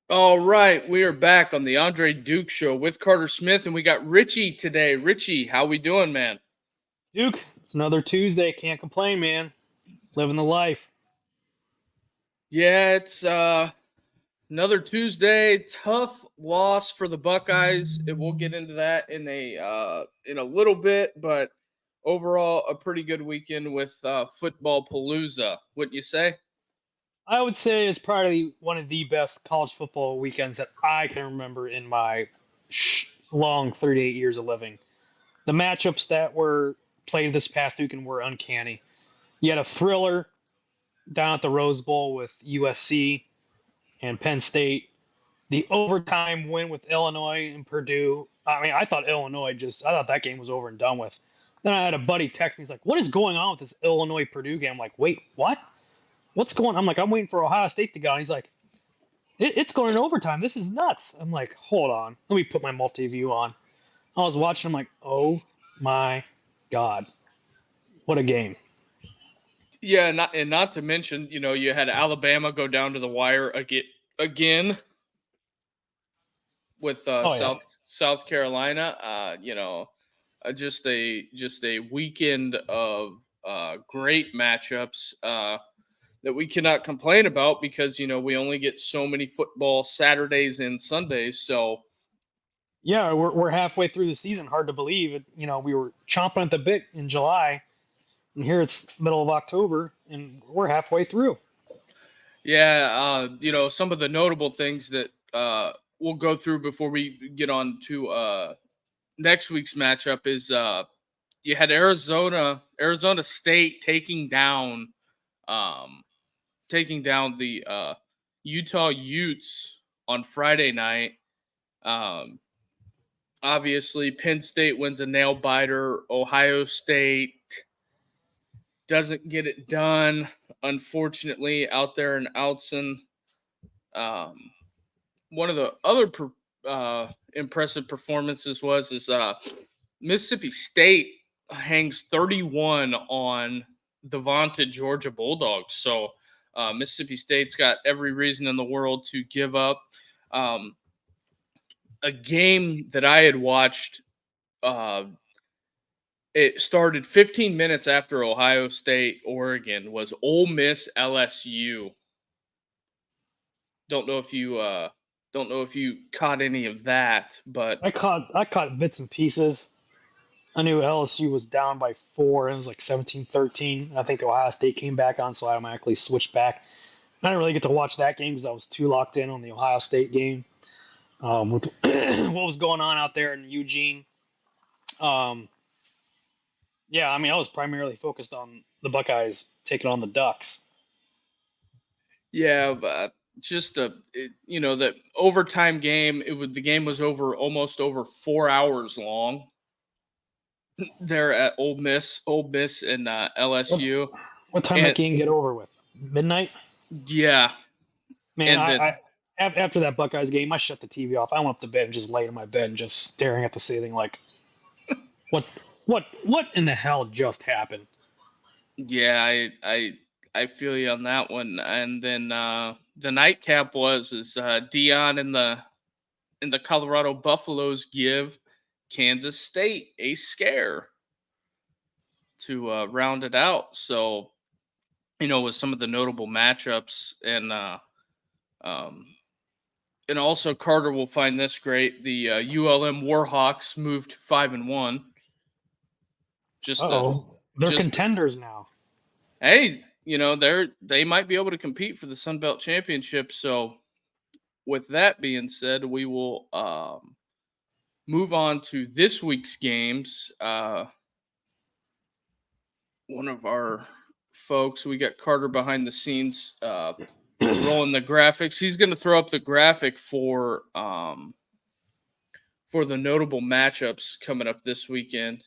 All right, we are back on the Andre Duke Show with Carter Smith, and we got Richie today. Richie, how we doing, man? Duke, it's another Tuesday. Can't complain, man. Living the life. Yeah, it's another Tuesday. Tough loss for the Buckeyes. We'll get into that in a little bit, but overall, a pretty good weekend with football palooza. Wouldn't you say? I would say it's probably one of the best college football weekends that I can remember in my long 38 years of living. The matchups that were played this past weekend were uncanny. You had a thriller down at the Rose Bowl with USC and Penn State. The overtime win with Illinois and Purdue. I mean, I thought that game was over and done with. Then I had a buddy text me. He's like, "What is going on with this Illinois Purdue game?" I'm like, "Wait, what? What's going?" I'm like, "I'm waiting for Ohio State to go." And he's like, "It's going in overtime. This is nuts." I'm like, "Hold on, let me put my multi-view on." I was watching. I'm like, "Oh my god, what a game!" Yeah, not to mention, you had Alabama go down to the wire again with Oh yeah, South Carolina. Just a weekend of great matchups that we cannot complain about because we only get so many football Saturdays and Sundays. So yeah. We're halfway through the season. Hard to believe it. We were chomping at the bit in July, and here it's middle of October, and we're halfway through. yeah, some of the notable things that we'll go through before we get on to next week's matchup is you had Arizona State um, taking down the Utah Utes on Friday night. Um, Obviously, Penn State wins a nail biter. Ohio State doesn't get it done, unfortunately, out there in Outson. Um, One of the other impressive performances is Mississippi State hangs 31 on the vaunted Georgia Bulldogs. So Mississippi State's got every reason in the world to give up. Um, a game that I had watched, uh, it started 15 minutes after Ohio State, Oregon, was Ole Miss LSU. Don't know if you caught any of that, but I caught bits and pieces. I knew LSU was down by 4, and it was like 17-13. I think Ohio State came back on, so I automatically switched back. I didn't really get to watch that game because I was too locked in on the Ohio State game. With what was going on out there in Eugene. Um, yeah, I mean, I was primarily focused on the Buckeyes taking on the Ducks. yeah, just the overtime game. The game was almost over 4 hours long. There at Ole Miss and What LSU, what time that and game get over with? Midnight? yeah, Man, and then after that Buckeyes game, I shut the TV off. I went up to bed and just laid in my bed and just staring at the ceiling like, what, what in the hell just happened? yeah, I feel you on that one. And then the nightcap is Dion and the Colorado Buffaloes give Kansas State a scare to round it out. So with some of the notable matchups um, and also Carter will find this great. The ULM Warhawks moved 5-1. Just a Uh-oh. They're just contenders now. hey, they might be able to compete for the Sun Belt Championship. So with that being said, we will move on to this week's games. One of our folks, we got Carter behind the scenes rolling the graphics. He's going to throw up the graphic for the notable matchups coming up this weekend.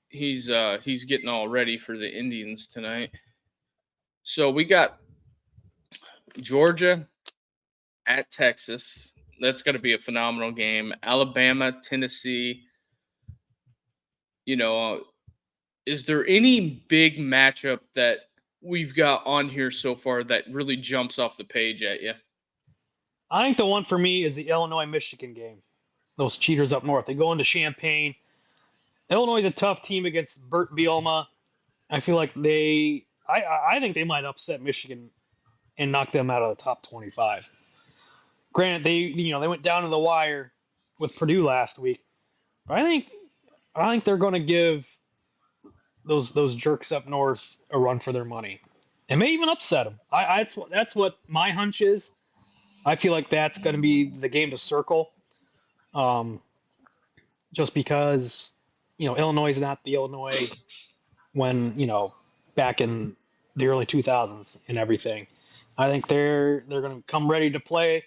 He's getting all ready for the Indians tonight. So we got Georgia at Texas. That's going to be a phenomenal game. Alabama, Tennessee. Is there any big matchup that we've got on here so far that really jumps off the page at you? I think the one for me is the Illinois-Michigan game. Those cheaters up north. They go into Champaign. Illinois is a tough team against Burt Bielema. I feel like I think they might upset Michigan and knock them out of the top 25. Granted, they went down to the wire with Purdue last week, but I think they're going to give those jerks up north a run for their money, and may even upset them. That's what my hunch is. I feel like that's going to be the game to circle, just because Illinois is not the Illinois when back in the early 2000s and everything. I think they're going to come ready to play.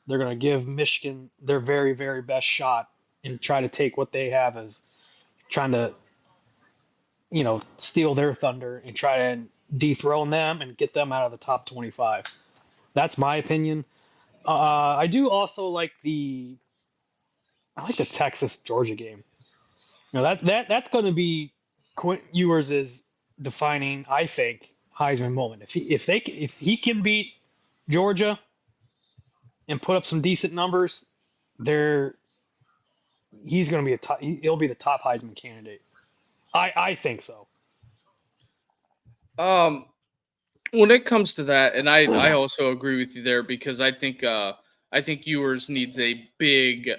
They're going to give Michigan their very, very best shot and try to take what they have as trying to, steal their thunder and try to dethrone them and get them out of the top 25. That's my opinion. I do also like the Texas Georgia game. That's going to be Quint Ewers' defining, I think, Heisman moment. If he can beat Georgia and put up some decent numbers, he's going to be he'll be the top Heisman candidate. I think so. When it comes to that, and I also agree with you there, because I think Ewers needs a big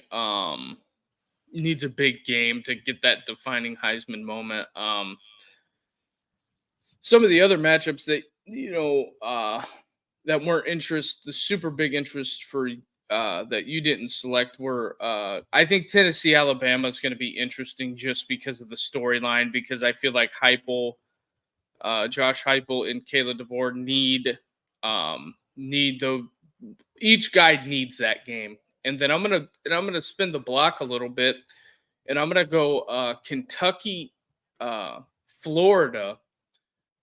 game to get that defining Heisman moment. Some of the other matchups that that weren't the super big interest for that you didn't select were I think Tennessee Alabama is going to be interesting just because of the storyline, because I feel like Josh Heupel and Caleb DeBoer each guy needs that game. And then I'm gonna spin the block a little bit, and I'm gonna go Kentucky, Florida,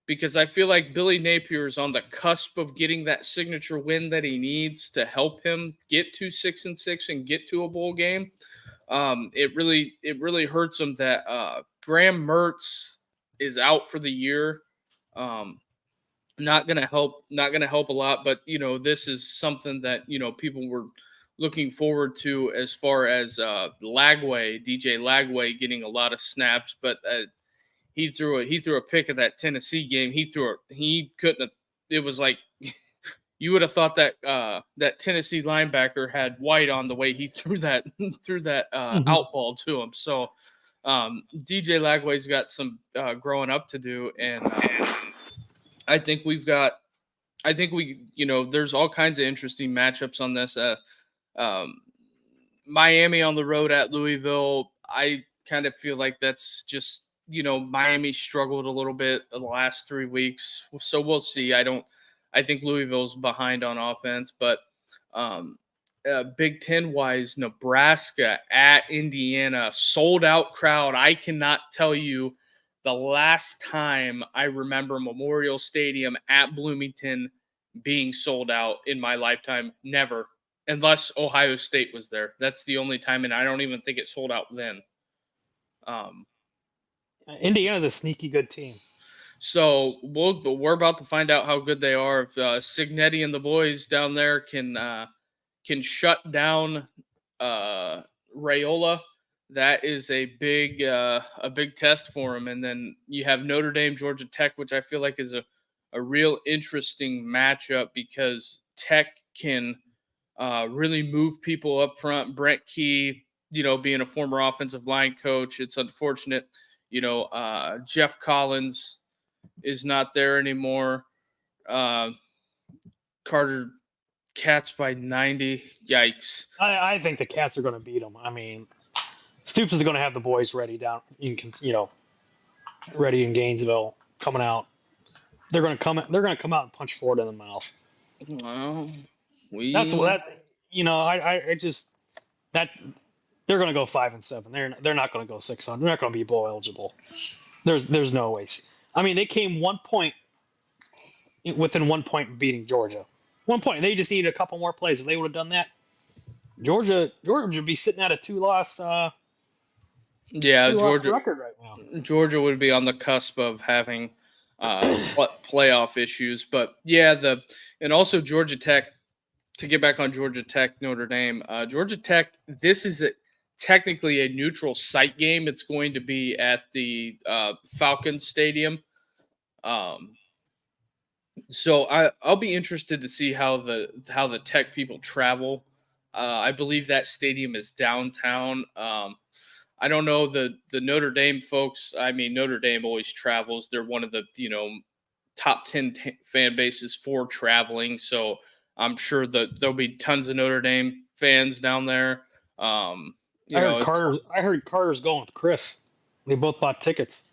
because I feel like Billy Napier is on the cusp of getting that signature win that he needs to help him get to 6-6 and get to a bowl game. It really hurts him that Graham Mertz is out for the year. Not gonna help a lot, but this is something that people were looking forward to, as far as DJ Lagway getting a lot of snaps, but he threw a pick at that Tennessee game. He couldn't have. It was like you would have thought that that Tennessee linebacker had white on the way he threw that out ball to him. So DJ Lagway's got some growing up to do, and I think there's all kinds of interesting matchups on this. Miami on the road at Louisville. I kind of feel like that's just, Miami struggled a little bit the last 3 weeks, so we'll see. I think Louisville's behind on offense, but Big Ten wise, Nebraska at Indiana, sold out crowd. I cannot tell you the last time I remember Memorial Stadium at Bloomington being sold out in my lifetime. Never, unless Ohio State was there. That's the only time, and I don't even think it sold out then. Indiana's a sneaky good team. So we're about to find out how good they are. If Signetti and the boys down there can shut down Raiola, that is a big test for them. And then you have Notre Dame, Georgia Tech, which I feel like is a real interesting matchup, because Tech can really move people up front. Brent Key, being a former offensive line coach, it's unfortunate. Jeff Collins is not there anymore. Carter, Cats by 90. Yikes. I think the Cats are going to beat them. I mean, Stoops is going to have the boys ready ready in Gainesville, coming out. They're going to come out and punch Florida in the mouth. Well, they're going to go 5-7. They're not going to go 600. They're not going to be bowl eligible. There's no way. I mean, they came within 1 point beating Georgia. 1 point. They just needed a couple more plays. If they would have done that, Georgia would be sitting at a two-loss Georgia record right now. Georgia would be on the cusp of having playoff issues, but and also Georgia Tech. to get back on Georgia Tech, Notre Dame. Georgia Tech, this is technically a neutral site game. It's going to be at the Falcons Stadium. So I'll be interested to see how the Tech people travel. I believe that stadium is downtown. I don't know the Notre Dame folks. I mean, Notre Dame always travels. They're one of the top 10 fan bases for traveling. So I'm sure that there'll be tons of Notre Dame fans down there. I heard Carter's going with Chris. They both bought tickets.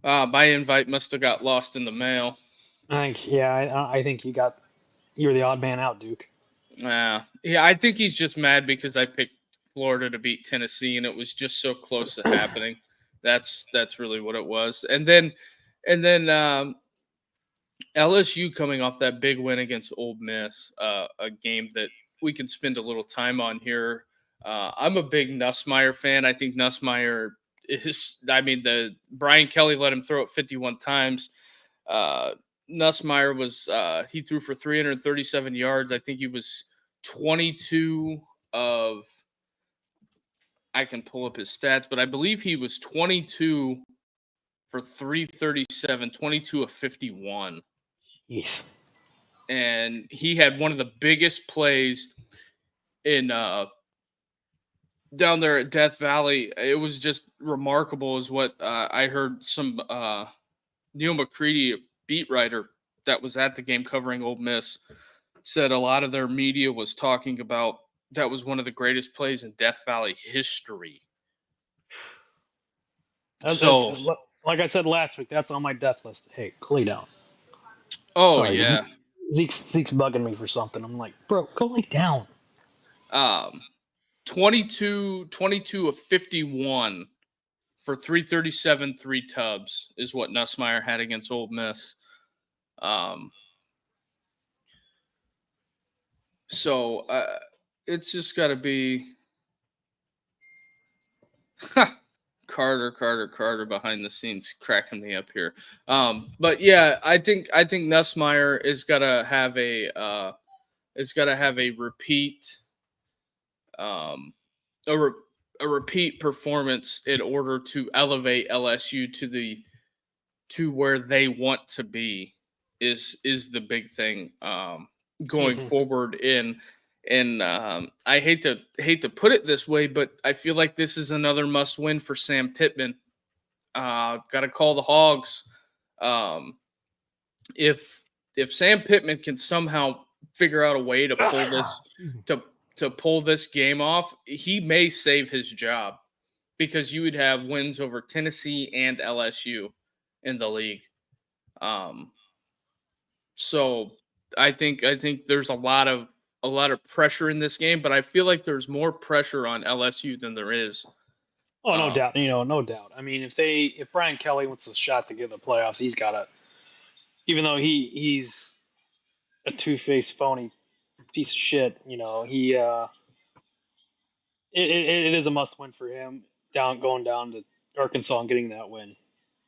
My invite must have got lost in the mail. I think you were the odd man out, Duke. Yeah, I think he's just mad because I picked Florida to beat Tennessee, and it was just so close to happening. That's really what it was. And then LSU coming off that big win against Ole Miss, a game that we can spend a little time on here. I'm a big Nussmeier fan. I think Nussmeier is. I mean, the Brian Kelly let him throw it 51 times. Nussmeier was he threw for 337 yards. I think he was 22 of. I can pull up his stats, but I believe he was 22 for 337, 22 of 51. Jeez. And he had one of the biggest plays in down there at Death Valley. It was just remarkable, is what I heard some Neil McCready, a beat writer that was at the game covering Ole Miss, said a lot of their media was talking about that was one of the greatest plays in Death Valley history. That's, like I said last week, that's on my death list. Hey, lay down. Oh, sorry, yeah. Zeke's bugging me for something. I'm like, bro, go lay down. 22 of 51 for 337, 3 tubs is what Nussmeier had against Ole Miss. So it's just got to be Carter behind the scenes cracking me up here. But yeah, I think Nussmeier is gonna have a repeat a repeat performance in order to elevate LSU to where they want to be is the big thing going forward in. And I hate to put it this way, but I feel like this is another must win for Sam Pittman. Got to call the Hogs. If Sam Pittman can somehow figure out a way to pull this to pull this game off, he may save his job, because you would have wins over Tennessee and LSU in the league. So I think there's a lot of pressure in this game, but I feel like there's more pressure on LSU than there is. Oh, no doubt. No doubt. I mean, if Brian Kelly wants a shot to get in the playoffs, he's got to. Even though he's a two-faced phony piece of shit, he it is a must-win for him. Going down to Arkansas and getting that win.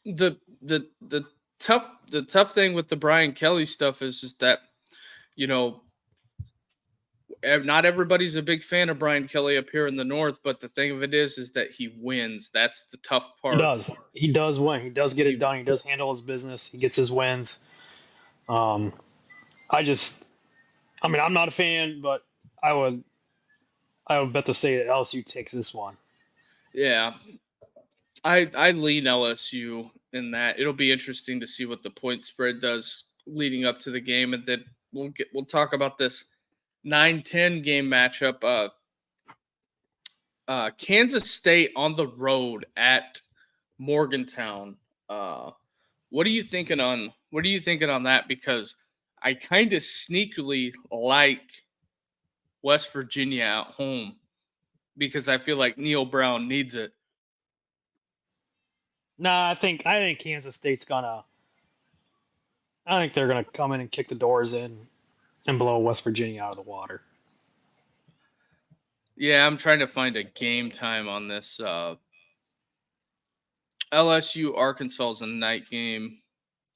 The tough thing with the Brian Kelly stuff is just that, not everybody's a big fan of Brian Kelly up here in the North, but the thing of it is that he wins. That's the tough part. He does win. He does get it done. He does handle his business. He gets his wins. I'm not a fan, but I would bet to say that LSU takes this one. Yeah, I lean LSU in that. It'll be interesting to see what the point spread does leading up to the game, and then we'll talk about this 9-10 game matchup. Kansas State on the road at Morgantown. What are you thinking on that? Because I kind of sneakily like West Virginia at home, because I feel like Neil Brown needs it. Nah, I think Kansas State's gonna. I think they're gonna come in and kick the doors in and blow West Virginia out of the water. Yeah, I'm trying to find a game time on this. LSU Arkansas is a night game.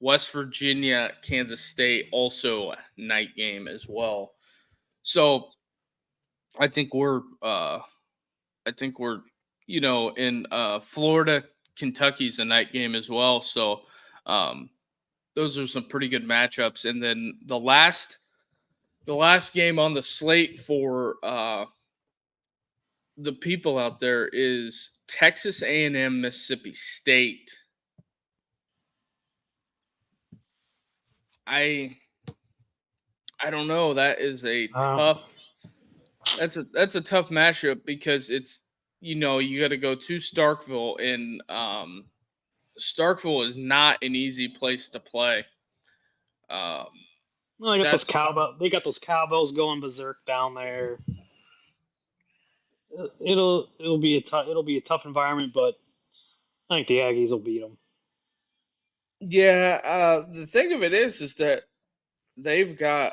West Virginia, Kansas State, also night game as well. So I think we're in Florida, Kentucky's a night game as well. So those are some pretty good matchups. And then the last game on the slate for the people out there is Texas A&M, Mississippi State. I don't know. That is a tough. That's a tough matchup because it's you got to go to Starkville, and Starkville is not an easy place to play. Well, they got those cowbells going berserk down there. It'll be a tough environment, but I think the Aggies will beat them. Yeah, the thing of it is that they've got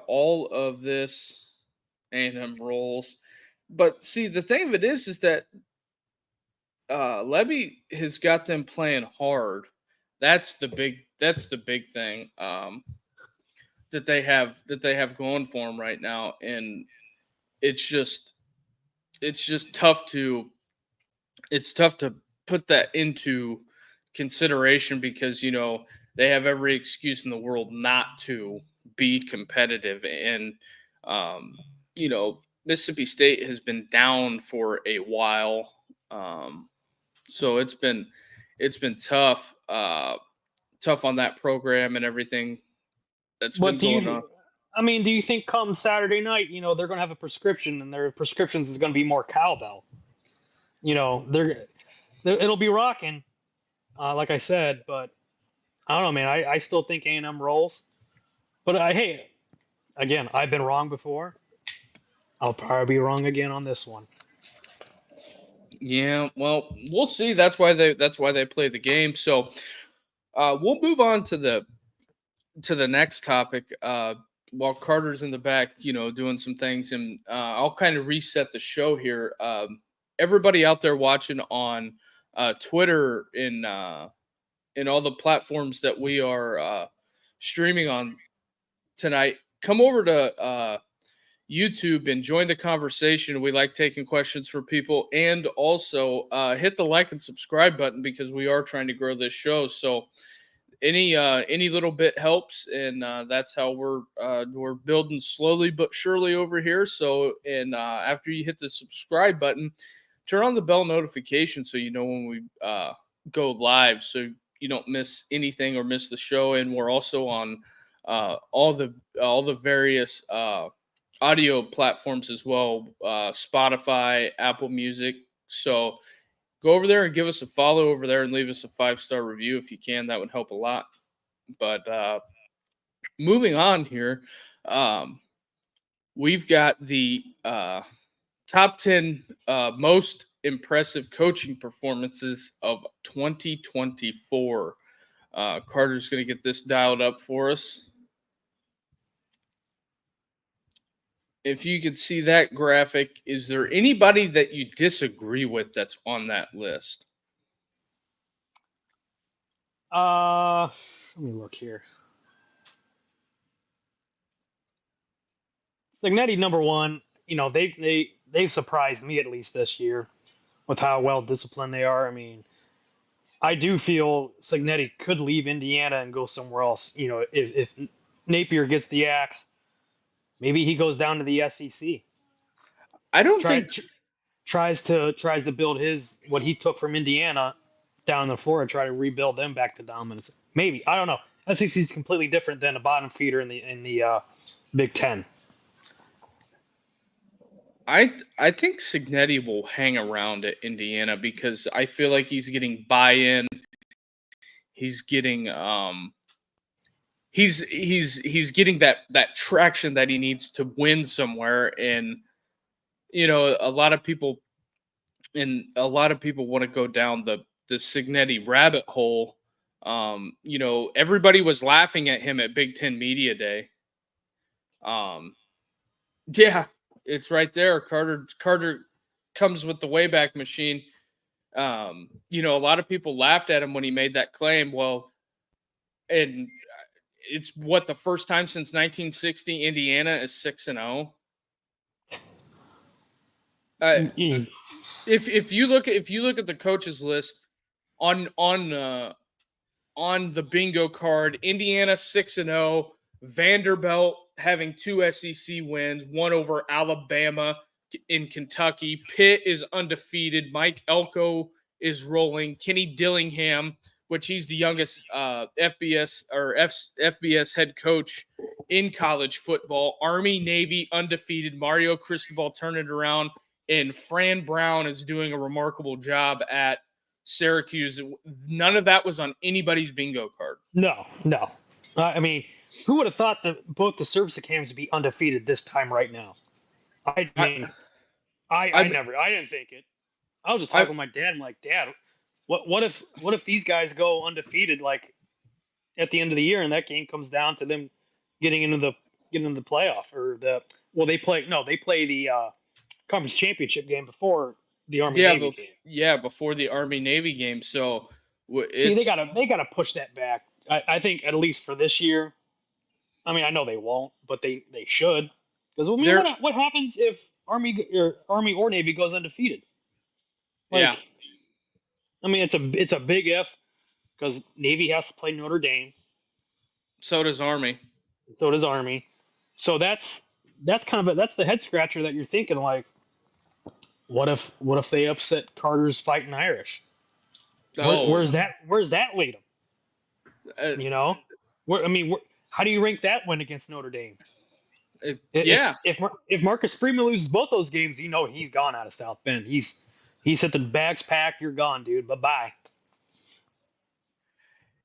all of this A&M roles, but see the thing of it is that Levy has got them playing hard. That's the big thing that they have going for them right now, and it's just tough to put that into consideration because they have every excuse in the world not to be competitive, and Mississippi State has been down for a while, so it's been tough on that program and everything that's been going on. I mean, do you think come Saturday night, they're going to have a prescription, and their prescriptions is going to be more cowbell? It'll be rocking, like I said, but I don't know, man. I still think A&M rolls, but hey, again, I've been wrong before. I'll probably be wrong again on this one. Yeah, well, we'll see. That's why they play the game. So we'll move on to the next topic. While Carter's in the back, doing some things, and I'll kind of reset the show here. Everybody out there watching on Twitter and all the platforms that we are streaming on tonight, come over to YouTube and join the conversation. We like taking questions from people, and also hit the like and subscribe button because we are trying to grow this show. So any little bit helps, and that's how we're building slowly but surely over here. So, and after you hit the subscribe button, turn on the bell notification so you know when we go live, so you don't miss anything or miss the show. And we're also on all the various audio platforms as well, Spotify, Apple Music. So go over there and give us a follow over there and leave us a 5-star review if you can. That would help a lot. But moving on here, we've got the top 10 most impressive coaching performances of 2024. Carter's going to get this dialed up for us. If you could see that graphic, is there anybody that you disagree with that's on that list? Let me look here. Cignetti, number one. They've surprised me at least this year with how well disciplined they are. I mean, I do feel Cignetti could leave Indiana and go somewhere else. If Napier gets the axe, maybe he goes down to the SEC. I don't think tries to build what he took from Indiana down the floor and try to rebuild them back to dominance. Maybe, I don't know. SEC is completely different than a bottom feeder in the Big Ten. I think Cignetti will hang around at Indiana because I feel like he's getting buy-in. He's getting he's getting that traction that he needs to win somewhere, and a lot of people want to go down the Cignetti rabbit hole. Everybody was laughing at him at Big Ten Media Day. Yeah, it's right there. Carter comes with the Wayback Machine. You know, a lot of people laughed at him when he made that claim. Well, and it's what, the first time since 1960 Indiana is 6-0. Mm-mm. If you look at the coaches list on the bingo card, Indiana 6-0, Vanderbilt having 2 SEC wins, one over Alabama in Kentucky. Pitt is undefeated. Mike Elko is rolling. Kenny Dillingham, which he's the youngest FBS head coach in college football. Army, Navy undefeated. Mario Cristobal turned it around, and Fran Brown is doing a remarkable job at Syracuse. None of that was on anybody's bingo card. No. I mean, who would have thought that both the service academies would be undefeated this time right now? I I, mean, I, I didn't think it. I was just I talking with my dad. I'm like, Dad, what if these guys go undefeated like at the end of the year, and that game comes down to them getting into the playoff, or they play the conference championship game before the Army Navy game. before the Army Navy game. So See, it's they gotta push that back. I think at least for this year. I mean, I know they won't, but they should. Because I mean, there. what happens if Army or Navy goes undefeated? Like, Yeah, I mean, it's a big if, because Navy has to play Notre Dame, so does Army. and so does Army. So that's that's the head scratcher that you're thinking, like, what if they upset Carter's Fighting Irish? Oh, Where's that lead them? uh, You know, how do you rank that win against Notre Dame? yeah. If Marcus Freeman loses both those games, you know he's gone out of South Bend. He's hit the bags packed. You're gone, dude. Bye bye.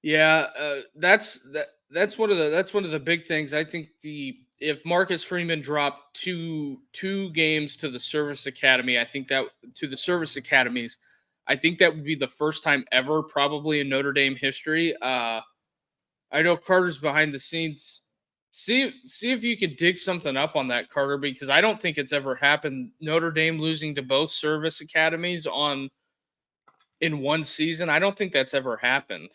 Yeah, that's one of the big things. I think if Marcus Freeman dropped two games to the service academy, I think that to the service academies, I think that would be the first time ever, probably in Notre Dame history. I know Carter's behind the scenes. See if you could dig something up on that, Carter, because I don't think it's ever happened. Notre Dame losing to both service academies in one season. I don't think that's ever happened.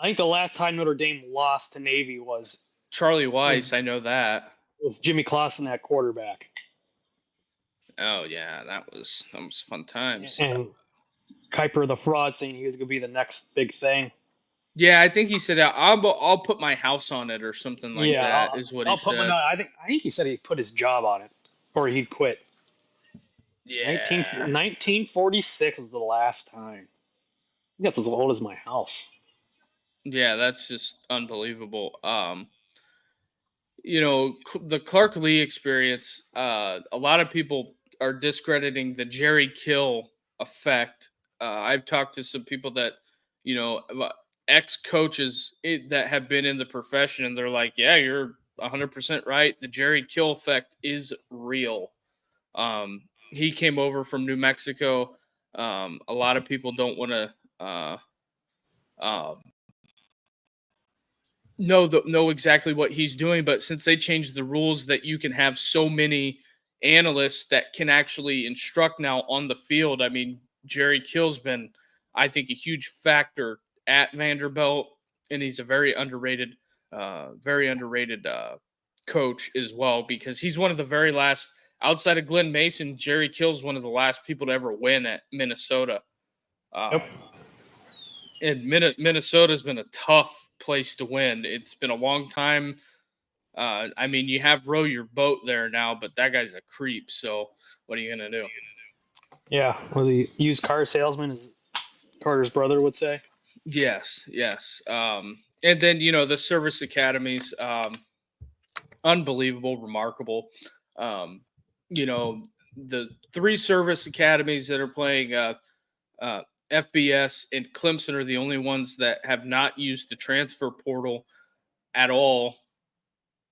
I think the last time Notre Dame lost to Navy was Charlie Weiss, I know that. Jimmy Clausen at quarterback. Oh yeah, that was fun times. And Kuiper the fraud saying he was going to be the next big thing. Yeah, I think he said I'll put my house on it or something like that. Is what he said. I think he said he put his job on it, or he'd quit. Yeah, 1946 is the last time. I think that's as old as my house. Yeah, that's just unbelievable. You know, the Clark Lee experience. A lot of people are discrediting the Jerry Kill effect. I've talked to some people that, you know, ex-coaches that have been in the profession, and they're like, yeah, you're 100% right. The Jerry Kill effect is real. He came over from New Mexico. A lot of people don't want to know exactly what he's doing, but since they changed the rules that you can have so many analysts that can actually instruct now on the field, I mean, Jerry Kill's been, I think, a huge factor at Vanderbilt, and he's a very underrated coach as well, because he's one of the very last, outside of Glenn Mason, Jerry Kill's one of the last people to ever win at Minnesota. Yep. And Minnesota's been a tough place to win. It's been a long time. I mean, you have row your boat there now, but that guy's a creep. So what are you gonna do? Yeah, was he used car salesman, as Carter's brother would say? Yes. And then, you know, the service academies, unbelievable, remarkable. You know, the 3 service academies that are playing FBS and Clemson are the only ones that have not used the transfer portal at all.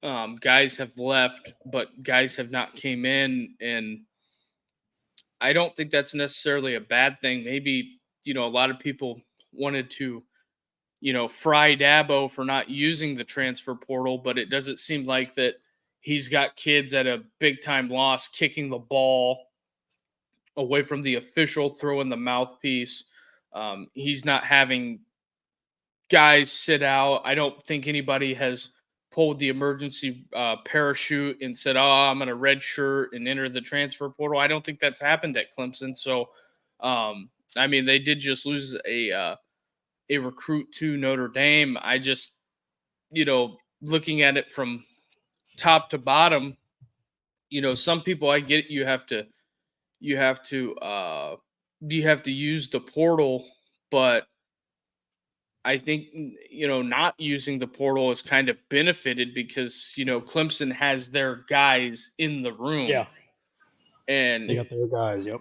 Guys have left, but guys have not came in, and I don't think that's necessarily a bad thing. Maybe, you know, a lot of people wanted to, you know, fry Dabo for not using the transfer portal, but it doesn't seem like that he's got kids at a big time loss kicking the ball away from the official throwing the mouthpiece. He's not having guys sit out. I don't think anybody has pulled the emergency parachute and said, "Oh, I'm going to red shirt and enter the transfer portal." I don't think that's happened at Clemson. So, I mean, they did just lose a recruit to Notre Dame. I just, looking at it from top to bottom, some people, I get you have to you have to use the portal, but I think not using the portal is kind of benefited because Clemson has their guys in the room, Yeah, and they got their guys. Yep.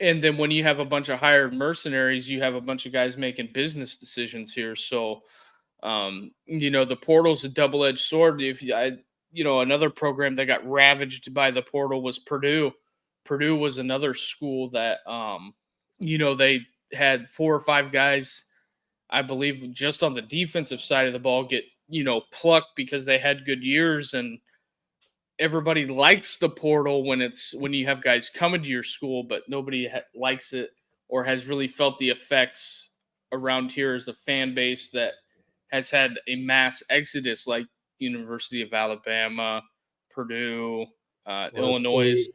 then when you have a bunch of hired mercenaries, you have a bunch of guys making business decisions here. So, the portal's a double-edged sword. Another program that got ravaged by the portal was Purdue. Purdue was another school that, they had 4 or 5 guys, I believe, just on the defensive side of the ball get, plucked because they had good years. And everybody likes the portal when you have guys coming to your school, but nobody likes it or has really felt the effects around here as a fan base that has had a mass exodus, like the University of Alabama, Purdue, Illinois. State.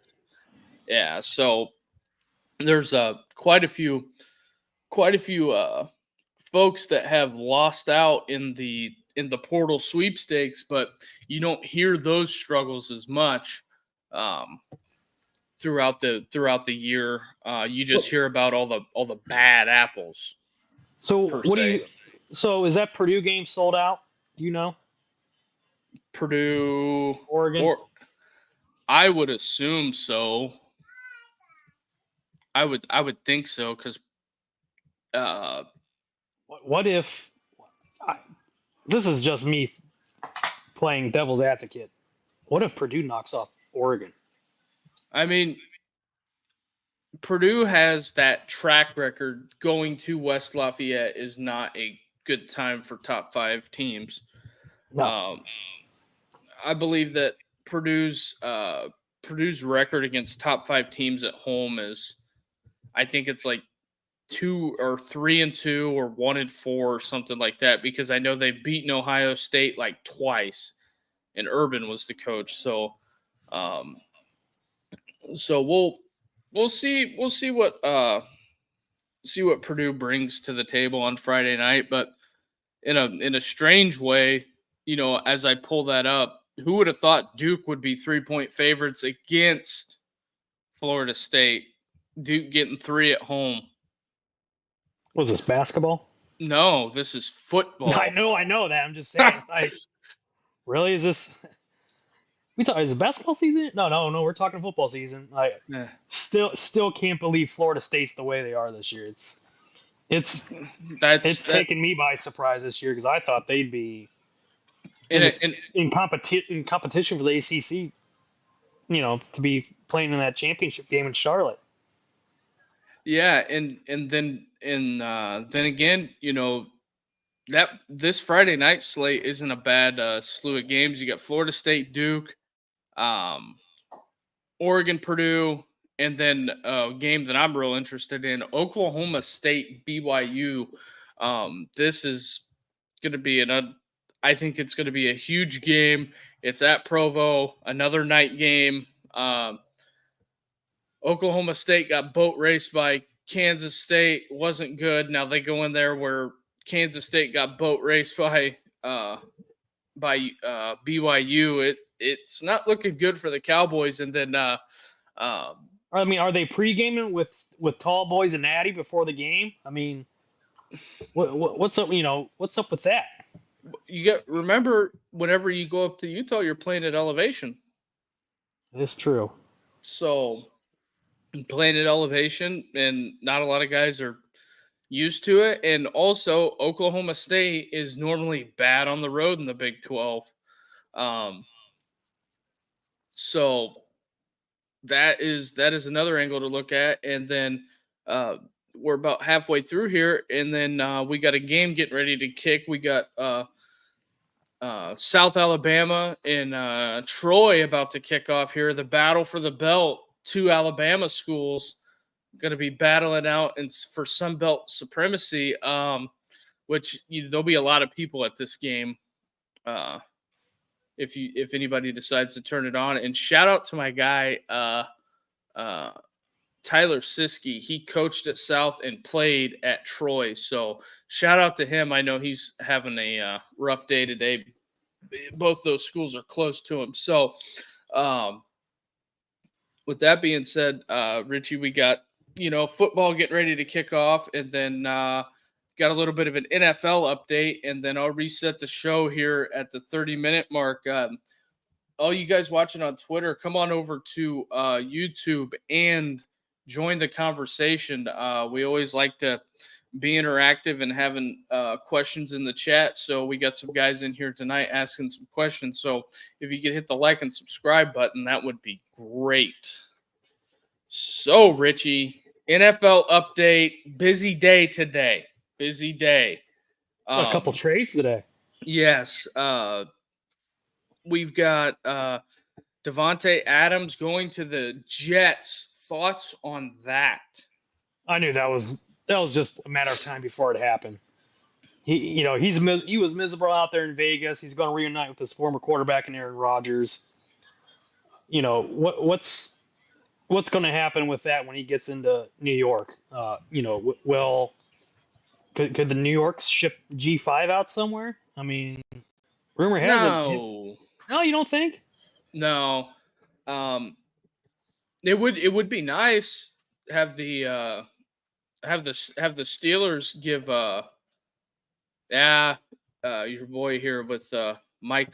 Yeah, so there's quite a few folks that have lost out in the portal sweepstakes, but you don't hear those struggles as much throughout the year. You just hear about all the bad apples. So Per what do se. you? So is that Purdue game sold out? Do you know? Purdue, Oregon. or I would assume so. I would think so because What if? This is just me playing devil's advocate. What if Purdue knocks off Oregon? I mean, Purdue has that track record. Going to West Lafayette is not a good time for top 5 teams. No. I believe that Purdue's record against top 5 teams at home is, I think it's like 2 or 3-2 or 1-4 or something like that, because I know they've beaten Ohio State like twice, and Urban was the coach. So, we'll see what Purdue brings to the table on Friday night. But in a strange way, as I pull that up, who would have thought Duke would be 3-point favorites against Florida State? Duke getting 3 at home. Was this basketball? No, this is football. I know that. I'm just saying, like, really, is this? Is it basketball season? No. We're talking football season. I still can't believe Florida State's the way they are this year. It's taken me by surprise this year because I thought they'd be in competition for the ACC. To be playing in that championship game in Charlotte. Yeah, and then again, that this Friday night slate isn't a bad slew of games. You got Florida State, Duke, Oregon, Purdue, and then a game that I'm real interested in, Oklahoma State, BYU. This is going to be I think it's going to be a huge game. It's at Provo, another night game. Oklahoma State got boat raced by Kansas State. Wasn't good. Now they go in there where Kansas State got boat raced by BYU. It's not looking good for the Cowboys. And then I mean, are they pre-gaming with Tall Boys and Natty before the game? I mean, what's up? What's up with that? Remember, whenever you go up to Utah, you're playing at elevation. It's true. So playing at elevation, and not a lot of guys are used to it. And also, Oklahoma State is normally bad on the road in the Big 12. So that is another angle to look at. And then we're about halfway through here, and then we got a game getting ready to kick. We got South Alabama and Troy about to kick off here. The battle for the belt. 2 Alabama schools going to be battling out for Sun Belt supremacy, which there'll be a lot of people at this game if anybody decides to turn it on. And shout out to my guy Tyler Siskey. He coached at South and played at Troy, so shout out to him. I know he's having a rough day today. Both those schools are close to him. So with that being said, Richie, we got football getting ready to kick off, and then got a little bit of an NFL update, and then I'll reset the show here at the 30-minute mark. All you guys watching on Twitter, come on over to YouTube and join the conversation. We always like to be interactive and having questions in the chat. So we got some guys in here tonight asking some questions. So if you could hit the like and subscribe button, that would be great. So, Richie, NFL update. Busy day today. Busy day. A couple trades today. Yes. We've got Devontae Adams going to the Jets. Thoughts on that? I knew that was just a matter of time before it happened. He was miserable out there in Vegas. He's going to reunite with his former quarterback in Aaron Rodgers. What's going to happen with that when he gets into New York? Could the New Yorks ship G5 out somewhere? I mean, rumor has it. No, you don't think? No. It would be nice have the Steelers give your boy here with Mike.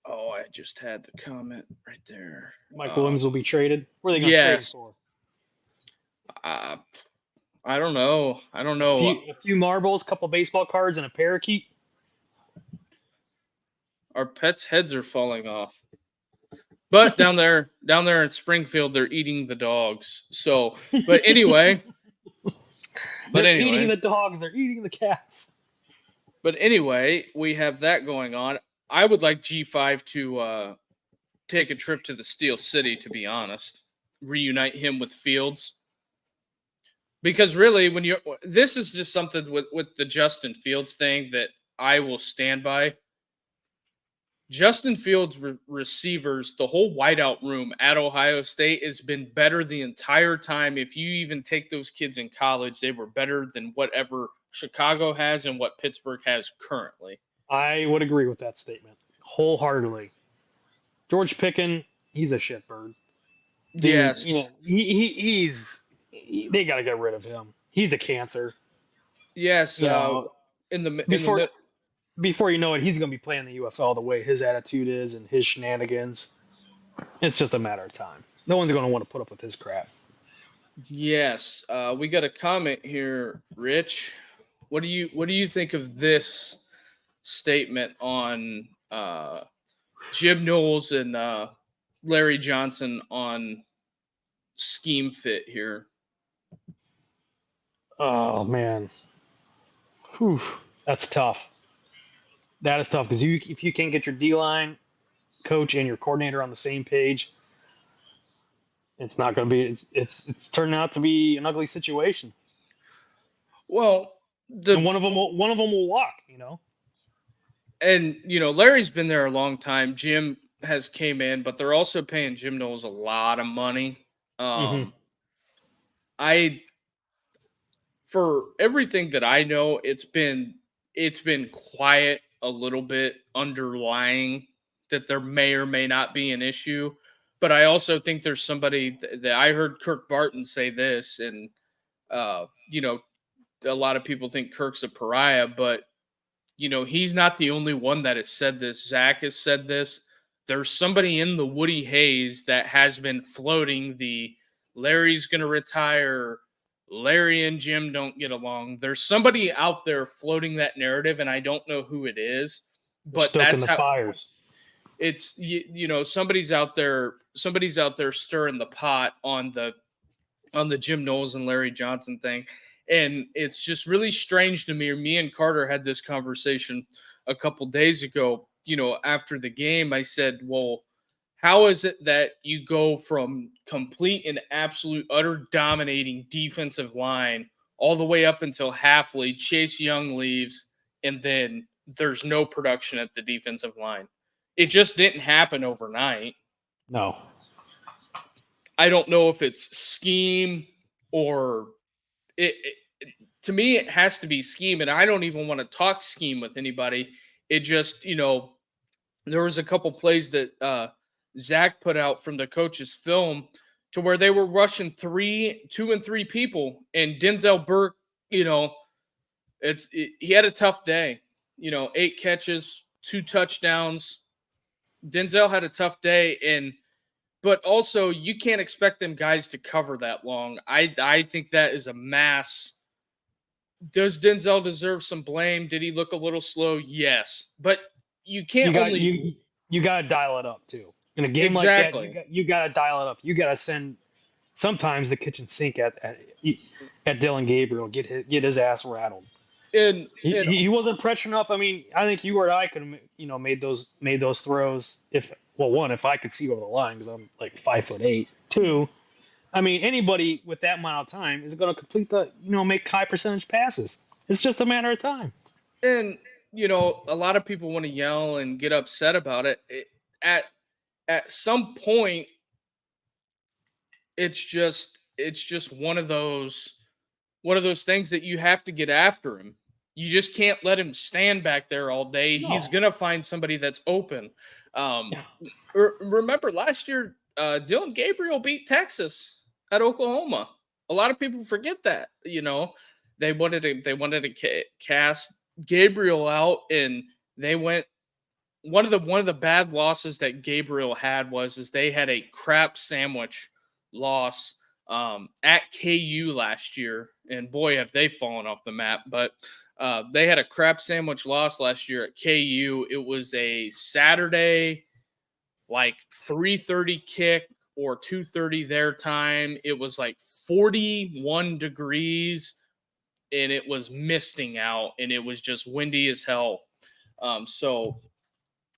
Oh, I just had the comment right there. Mike Williams will be traded. Where are they going to trade him for? I don't know. A few marbles, a couple baseball cards, and a parakeet. Our pets' heads are falling off. But down there in Springfield, they're eating the dogs. So, but anyway. They're eating the dogs. They're eating the cats. But anyway, we have that going on. I would like G5 to take a trip to the Steel City, to be honest. Reunite him with Fields. Because really, this is just something with the Justin Fields thing that I will stand by. Justin Fields receivers, the whole wideout room at Ohio State has been better the entire time. If you even take those kids in college, they were better than whatever Chicago has and what Pittsburgh has currently. I would agree with that statement wholeheartedly. George Pickens, he's a shitbird. Yes. They got to get rid of him. He's a cancer. Yes. Before you know it, he's going to be playing the UFL the way his attitude is and his shenanigans. It's just a matter of time. No one's going to want to put up with his crap. Yes. We got a comment here, Rich. What do you think of this statement on Jim Knowles and Larry Johnson on scheme fit here? Oh, man. Whew. That's tough. That is tough because if you can't get your D-line coach and your coordinator on the same page, it's not going to be. It's turning out to be an ugly situation. Well, and one of them will walk. And Larry's been there a long time. Jim has came in, but they're also paying Jim Knowles a lot of money. For everything that I know, it's been quiet a little bit underlying that there may or may not be an issue. But I also think there's somebody that I heard Kirk Barton say this, and a lot of people think Kirk's a pariah, but he's not the only one that has said this. Zach has said this. There's somebody in the Woody Hayes that has been floating the Larry's going to retire, Larry and Jim don't get along. There's somebody out there floating that narrative, and I don't know who it is, but that's how fires. It's somebody's out there stirring the pot on the Jim Knowles and Larry Johnson thing, and it's just really strange to me. Me and Carter had this conversation a couple days ago. After the game, I said, "Well, How is it that you go from complete and absolute utter dominating defensive line all the way up until halfway, Chase Young leaves, and then there's no production at the defensive line? It just didn't happen overnight. No. I don't know if it's scheme or to me, it has to be scheme, and I don't even want to talk scheme with anybody. It just, there was a couple plays that Zach put out from the coach's film to where they were rushing 2 and 3 people, and Denzel Burke, he had a tough day. 8 catches, 2 touchdowns. Denzel had a tough day, but also you can't expect them guys to cover that long. I think that is a mass. Does Denzel deserve some blame? Did he look a little slow? Yes, but you can't you got to dial it up too. In a game exactly. like that, you got to dial it up. You got to send sometimes the kitchen sink at Dylan Gabriel, get his ass rattled. And he wasn't pressure enough. I mean, I think you or I could have made those throws if I could see over the line because I'm like 5'8". 2, I mean, anybody with that amount of time is going to complete make high percentage passes. It's just a matter of time. And a lot of people want to yell and get upset about it. At some point, it's just one of those things that you have to get after him. You just can't let him stand back there all day. No. He's gonna find somebody that's open. Remember last year, Dylan Gabriel beat Texas at Oklahoma. A lot of people forget that. They wanted to cast Gabriel out, and they went. One of the bad losses that Gabriel had was they had a crap sandwich loss at KU last year, and boy, have they fallen off the map. But they had a crap sandwich loss last year at KU. It was a Saturday, like 3:30 kick or 2:30 their time. It was like 41 degrees, and it was misting out, and it was just windy as hell. So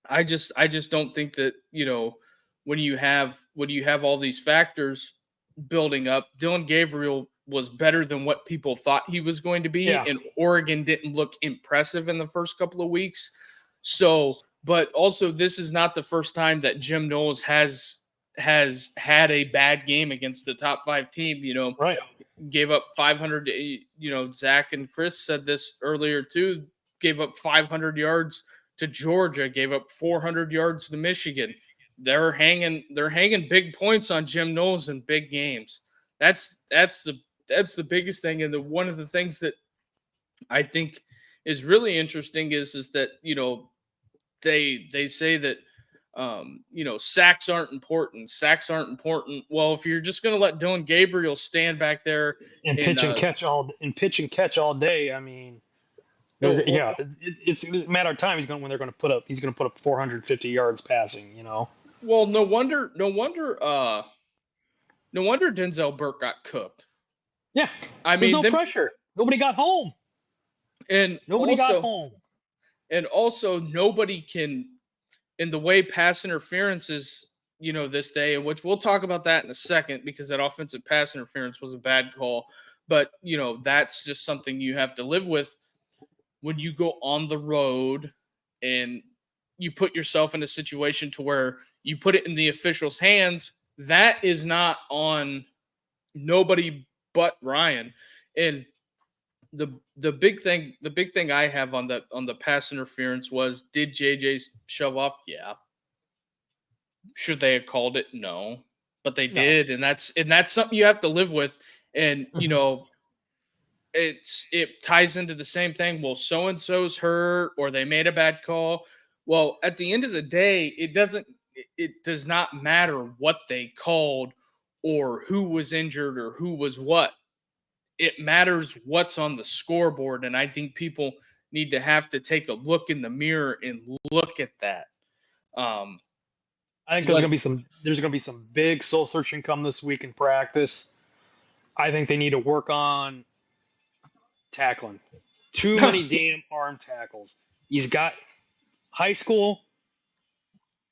I just don't think that when you have all these factors building up, Dylan Gabriel was better than what people thought he was going to be, and Oregon didn't look impressive in the first couple of weeks. So, but also this is not the first time that Jim Knowles has had a bad game against the top 5 team. Right. Gave up 500. Zach and Chris said this earlier too. Gave up 500 yards to Georgia. Gave up 400 yards to Michigan. They're hanging big points on Jim Knowles in big games. That's the biggest thing. And one of the things that I think is really interesting is that they say that sacks aren't important. Sacks aren't important. Well, if you're just going to let Dylan Gabriel stand back there and pitch and catch all day, I mean, it's a matter of time. He's going to put up 450 yards passing. Well, no wonder Denzel Burke got cooked. Yeah, I mean, there's no pressure. Nobody got home. And also nobody can, in the way pass interference is, this day, which we'll talk about that in a second because that offensive pass interference was a bad call. But, that's just something you have to live with when you go on the road and you put yourself in a situation to where you put it in the officials' hands. That is not on nobody but Ryan. And the big thing I have on the pass interference was, did JJ shove off? Yeah. Should they have called it? No. But they did, and that's something you have to live with. And it ties into the same thing. Well, so and so's hurt, or they made a bad call. Well, at the end of the day, it does not matter what they called or who was injured or who was what. It matters what's on the scoreboard, and I think people need to have to take a look in the mirror and look at that. I think there's gonna be some big soul searching come this week in practice. I think they need to work on tackling. Too many damn arm tackles. He's got high school,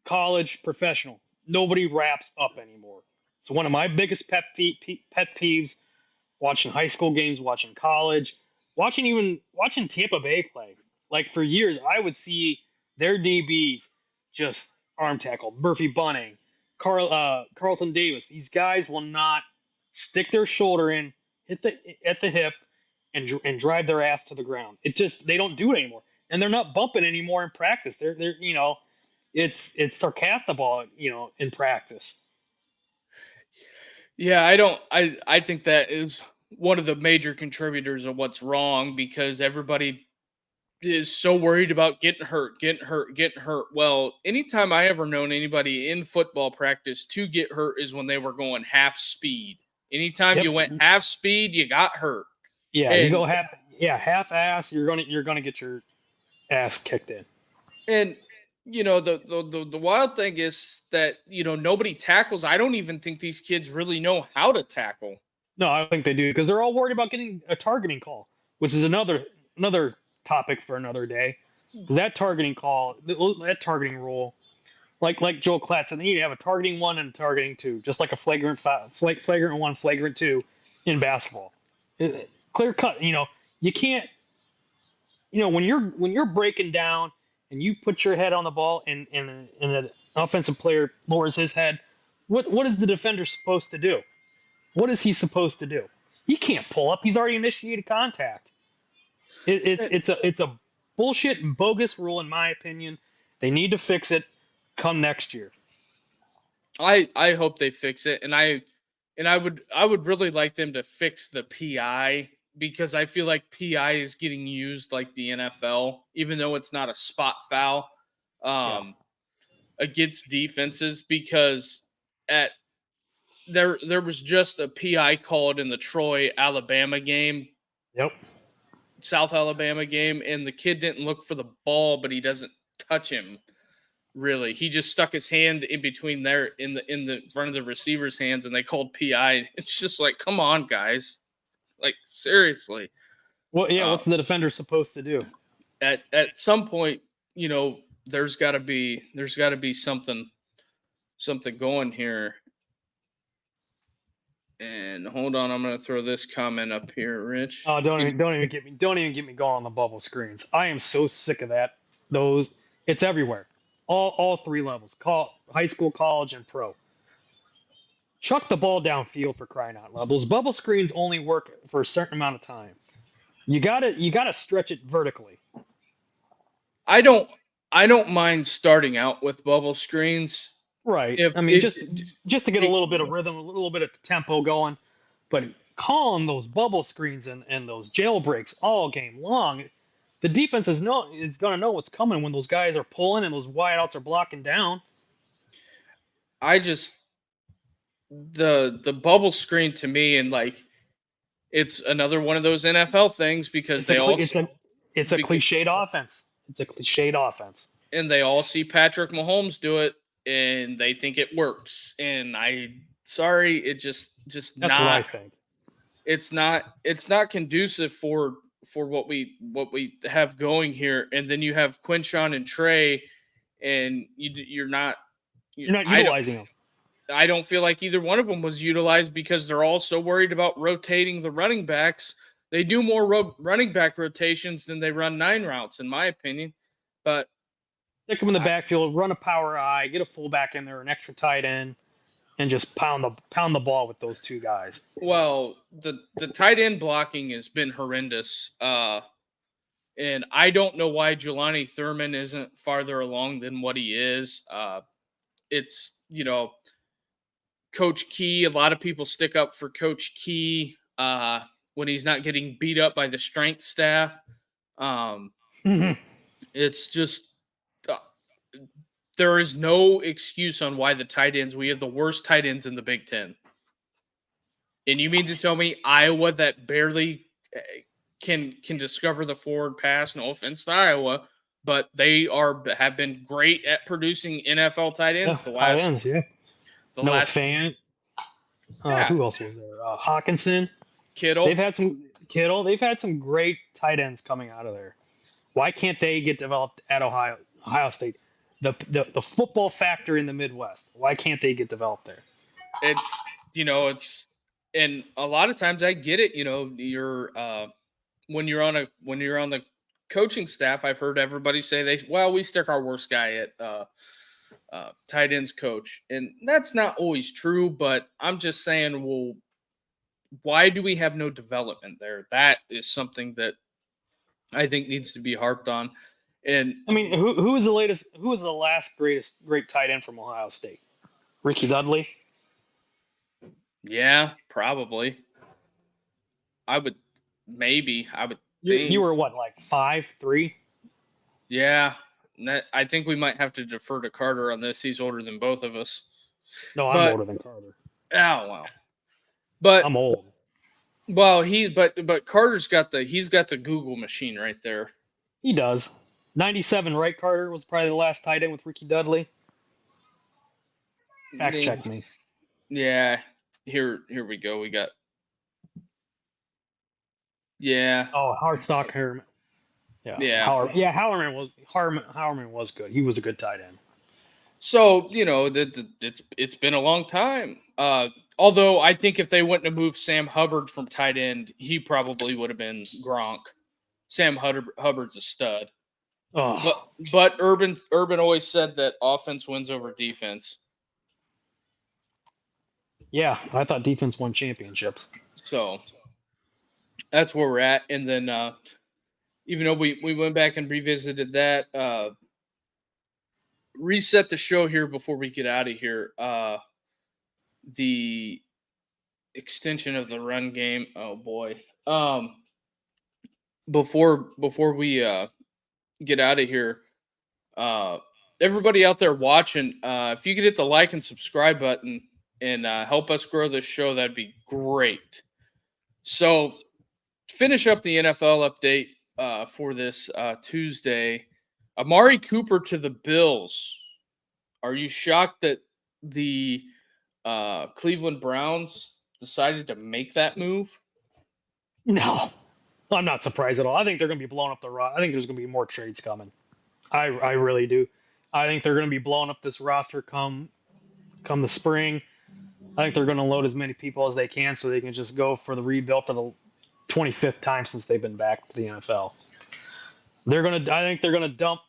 college, professional. nobody wraps up anymore. It's one of my biggest pet peeves. Watching high school games, watching college, watching Tampa Bay play. Like for years, I would see their DBs just arm tackle. Murphy Bunning, Carlton Davis. These guys will not stick their shoulder in, hit the at the hip, and drive their ass to the ground. It just they don't do it anymore, and they're not bumping anymore in practice. They're it's sarcastic ball in practice. Yeah, I think that is one of the major contributors of what's wrong because everybody is so worried about getting hurt, getting hurt, getting hurt. Well, anytime I ever known anybody in football practice to get hurt is when they were going half speed. Anytime Yep. you went half speed, you got hurt. Yeah, you And go half ass, you're gonna get your ass kicked in. and the wild thing is that nobody tackles. I don't even think these kids really know how to tackle. No, I don't think they do because they're all worried about getting a targeting call, which is another topic for another day. Because that targeting call, that targeting rule, like Joel Klatt said, they need to have a targeting 1 and a targeting 2, just like a flagrant 1, flagrant 2 in basketball. Clear cut. You can't. When you're breaking down and you put your head on the ball and an offensive player lowers his head, what is the defender supposed to do? What is he supposed to do? He can't pull up. He's already initiated contact. It's a bullshit and bogus rule in my opinion. They need to fix it come next year. I hope they fix it, and I would really like them to fix the PI because I feel like PI is getting used like the NFL, even though it's not a spot foul against defenses. Because there was just a PI called in the Troy, Alabama game. Yep. South Alabama game, and the kid didn't look for the ball, but he doesn't touch him. Really, he just stuck his hand in between there in the front of the receiver's hands, and they called PI. It's just like, come on, guys, like seriously. Well, yeah. What's the defender supposed to do? At some point, there's got to be something going here. And hold on, I'm gonna throw this comment up here, Rich. Oh, don't even get me going on the bubble screens. I am so sick of that. It's everywhere. All 3 levels: high school, college, and pro. Chuck the ball downfield for crying out loud. Those bubble screens only work for a certain amount of time. You gotta stretch it vertically. I don't mind starting out with bubble screens. Right. Just to get a little bit of rhythm, a little bit of tempo going, but calling those bubble screens and those jailbreaks all game long, the defense is going to know what's coming when those guys are pulling and those wideouts are blocking down. The bubble screen to me, and like it's another one of those NFL things because it's a cliched offense. It's a cliched offense, and they all see Patrick Mahomes do it, and they think it works. And it just that's not. What I think. It's not conducive for what we have going here. And then you have Quinshon and Trey, and you're not utilizing them. I don't feel like either one of them was utilized because they're all so worried about rotating the running backs. They do more running back rotations than they run 9 routes, in my opinion. But stick them in the backfield, run a power eye, get a fullback in there, an extra tight end, and just pound the ball with those 2 guys. Well, the tight end blocking has been horrendous. And I don't know why Jelani Thurman isn't farther along than what he is. It's, Coach Key. A lot of people stick up for Coach Key when he's not getting beat up by the strength staff. It's just there is no excuse on why the tight ends. We have the worst tight ends in the Big Ten. And you mean to tell me Iowa that barely can discover the forward pass? No offense to Iowa, but they have been great at producing NFL tight ends. Noah Fant. Who else was there? Hawkinson. Kittle. They've had some great tight ends coming out of there. Why can't they get developed at Ohio State? the football factor in the Midwest. Why can't they get developed there? It's and a lot of times I get it. You're when you're on the coaching staff, I've heard everybody say we stick our worst guy at tight ends coach, and that's not always true. But I'm just saying, well, why do we have no development there? That is something that I think needs to be harped on. And I mean, who was the last great tight end from Ohio State? Ricky Dudley. yeah, probably. I would think. You were what, like 5'3"? Yeah, I think we might have to defer to Carter on this. He's older than both of us. No, I'm older than Carter. Oh wow. But I'm old. Well, but Carter's got the Google machine right there. He does. 97, right? Carter was probably the last tight end with Ricky Dudley. Fact check me. Yeah. Here we go. We got. Yeah. Oh, Hardstock Herman. Yeah. Howerman was good. He was a good tight end. So it's been a long time. Although I think if they wouldn't have moved Sam Hubbard from tight end, he probably would have been Gronk. Sam Hubbard's a stud. Oh. But Urban always said that offense wins over defense. Yeah, I thought defense won championships. So that's where we're at. And then even though we went back and revisited that, reset the show here before we get out of here. The extension of the run game. Oh boy. Before we get out of here, everybody out there watching, if you could hit the like and subscribe button and help us grow this show, that'd be great. So finish up the NFL update for this Tuesday. Amari Cooper to the Bills. Are you shocked that the Cleveland Browns decided to make that move? No, I'm not surprised at all. I think they're going to be blowing up the roster. I think there's going to be more trades coming. I really do. I think they're going to be blowing up this roster come the spring. I think they're going to load as many people as they can so they can just go for the rebuild for the 25th time since they've been back to the NFL. I think they're going to dump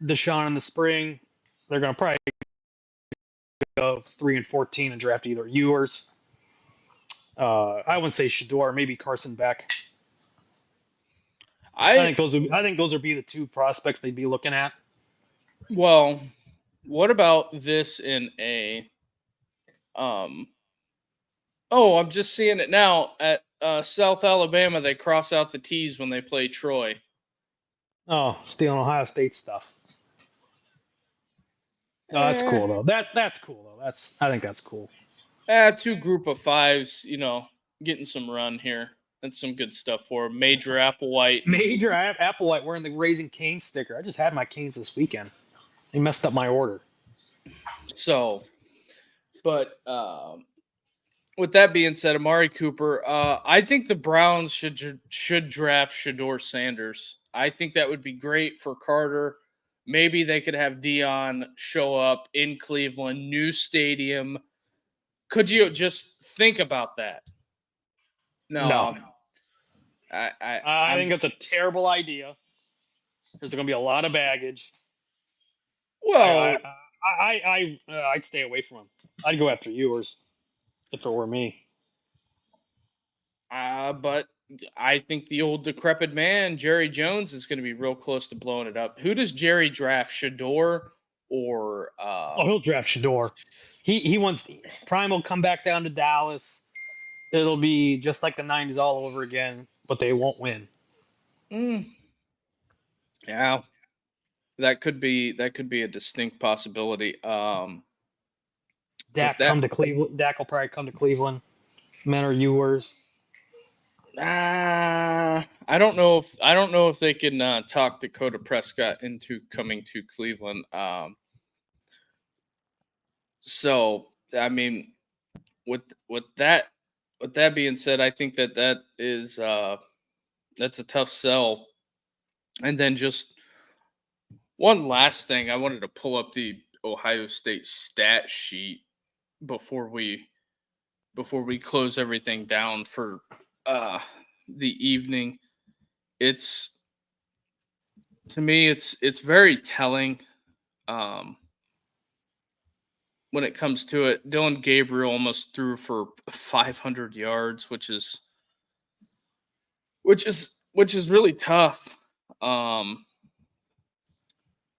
Deshaun in the spring. They're going to probably go 3-14 and draft either Ewers. I wouldn't say Shador, maybe Carson Beck. I think those would be the two prospects they'd be looking at. Well, what about this in a I'm just seeing it now at South Alabama. They cross out the T's when they play Troy. Oh, stealing Ohio State stuff. No, that's cool though. That's cool though. I think that's cool. Two group of fives, getting some run here. That's some good stuff for them. Major Applewhite. Major Applewhite wearing the Raising Cane's sticker. I just had my Canes this weekend. They messed up my order. So, but with that being said, Amari Cooper, I think the Browns should draft Shador Sanders. I think that would be great for Carter. Maybe they could have Dion show up in Cleveland, new stadium. Could you just think about that? No. I think that's a terrible idea. There's going to be a lot of baggage. Well, I'd stay away from him. I'd go after Ewers if it were me. But I think the old decrepit man, Jerry Jones, is going to be real close to blowing it up. Who does Jerry draft, Shador or? He'll draft Shador. He wants Prime will come back down to Dallas. It'll be just like the 90s all over again, but they won't win. Yeah, that could be a distinct possibility. Dak come to Cleveland. Dak will probably come to Cleveland. Men or Ewers. I don't know if they can talk Dakota Prescott into coming to Cleveland. So I mean, with that being said, I think that is that's a tough sell. And then just One last thing, I wanted to pull up the Ohio State stat sheet before we close everything down for uh the evening. It's to me it's very telling um when it comes to it. Dylan Gabriel almost threw for 500 yards, which is really tough. Um